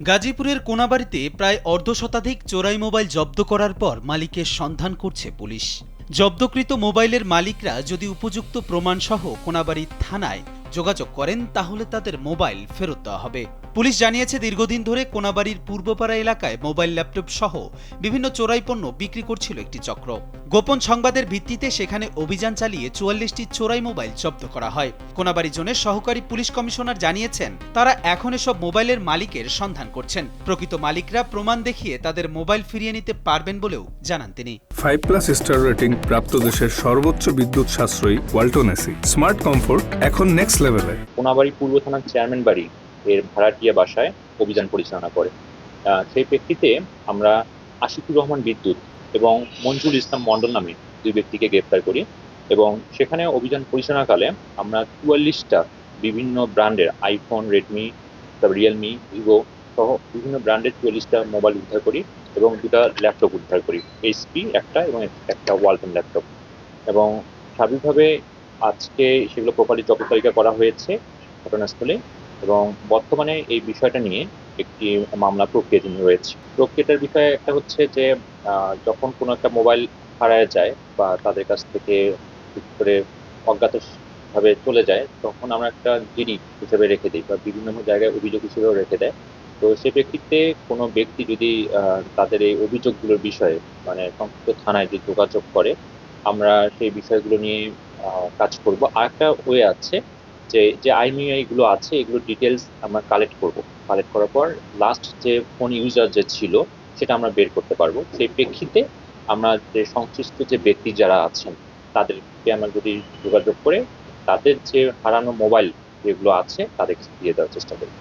গাজীপুরের কোনাবাড়ীতে প্রায় অর্ধশতাধিক চোরাই মোবাইল জব্দ করার পর মালিকের সন্ধান করছে পুলিশ। জব্দকৃত মোবাইলের মালিকরা যদি উপযুক্ত প্রমাণসহ কোনাবাড়ী থানায় যোগাযোগ করেন তাহলে তাদের মোবাইল ফেরত দেওয়া হবে। পুলিশ জানিয়েছে, দীর্ঘদিন ধরে কোনাবাড়ীর পূর্বপাড়া এলাকায় মোবাইল, ল্যাপটপ সহ বিভিন্ন চোরাই পণ্য বিক্রি করছিল একটি চক্র। গোপন সংবাদের ভিত্তিতে সেখানে অভিযান চালিয়ে ৪৪টি চোরাই মোবাইল জব্দ করা হয়। কোনাবাড়ী জোনের সহকারী পুলিশ কমিশনার জানিয়েছেন, তারা এখন এসব মোবাইলের মালিকের সন্ধান করছেন। প্রকৃত মালিকরা প্রমাণ দেখিয়ে তাদের মোবাইল ফিরিয়ে নিতে পারবেন বলেও জানান তিনি। 5+ স্টার রেটিং প্রাপ্ত দেশের সর্বোচ্চ বিদ্যুৎ সাশ্রয়ী ওয়ালটন এসি স্মার্ট কমফোর্ট এখন নেক্সট লেভেলে। কোনাবাড়ী পূর্ব থানার চেয়ারম্যান বাড়ি এর ভাড়াটিয়া বাসায় অভিযান পরিচালনা করে। সেই প্রেক্ষিতে আমরা আশিকুর রহমান বিদ্যুৎ এবং মঞ্জুর ইসলাম মণ্ডল নামে দুই ব্যক্তিকে গ্রেপ্তার করি এবং সেখানে অভিযান পরিচালনাকালে আমরা ৪৪টা বিভিন্ন ব্র্যান্ডের আইফোন, রেডমি, তারপর রিয়েলমি, ভিভো সহ বিভিন্ন ব্র্যান্ডের ৪৪টা মোবাইল উদ্ধার করি এবং 2টা ল্যাপটপ উদ্ধার করি, এইচপি একটা এবং একটা ওয়ালটন ল্যাপটপ। এবং স্বাভাবিকভাবে আজকে সেগুলো প্রপারলি জব্দ তালিকা করা হয়েছে ঘটনাস্থলে এবং বর্তমানে এই বিষয়টা নিয়ে একটি মামলা প্রক্রিয়াধীন রয়েছে। প্রক্রিয়াটার বিষয় একটা হচ্ছে যে যখন কোনো একটা মোবাইল হারায় যায় বা তাদের কাছ থেকে করে অজ্ঞাতভাবে চলে যায়, তখন আমরা একটা জিডি হিসেবে রেখে দিই বা বিভিন্ন জায়গায় অভিযোগ হিসেবেও রেখে দেয়। তো সে প্রেক্ষিতে কোনো ব্যক্তি যদি তাদের এই অভিযোগগুলোর বিষয়ে সংশ্লিষ্ট থানায় যে যোগাযোগ করে, আমরা সেই বিষয়গুলো নিয়ে কাজ করব। আরেকটা ওয়ে আছে যে আইমিআইগুলো আছে, এগুলোর ডিটেলস আমরা কালেক্ট করব। কালেক্ট করার পর লাস্ট যে ফোন ইউজার যে ছিল সেটা আমরা বের করতে পারবো। সেই প্রেক্ষিতে আমরা যে সংশ্লিষ্ট যে ব্যক্তি যারা আছেন তাদেরকে আমরা যদি যোগাযোগ করে তাদের যে হারানো মোবাইল যেগুলো আছে তাদেরকে দিয়ে দেওয়ার চেষ্টা করি।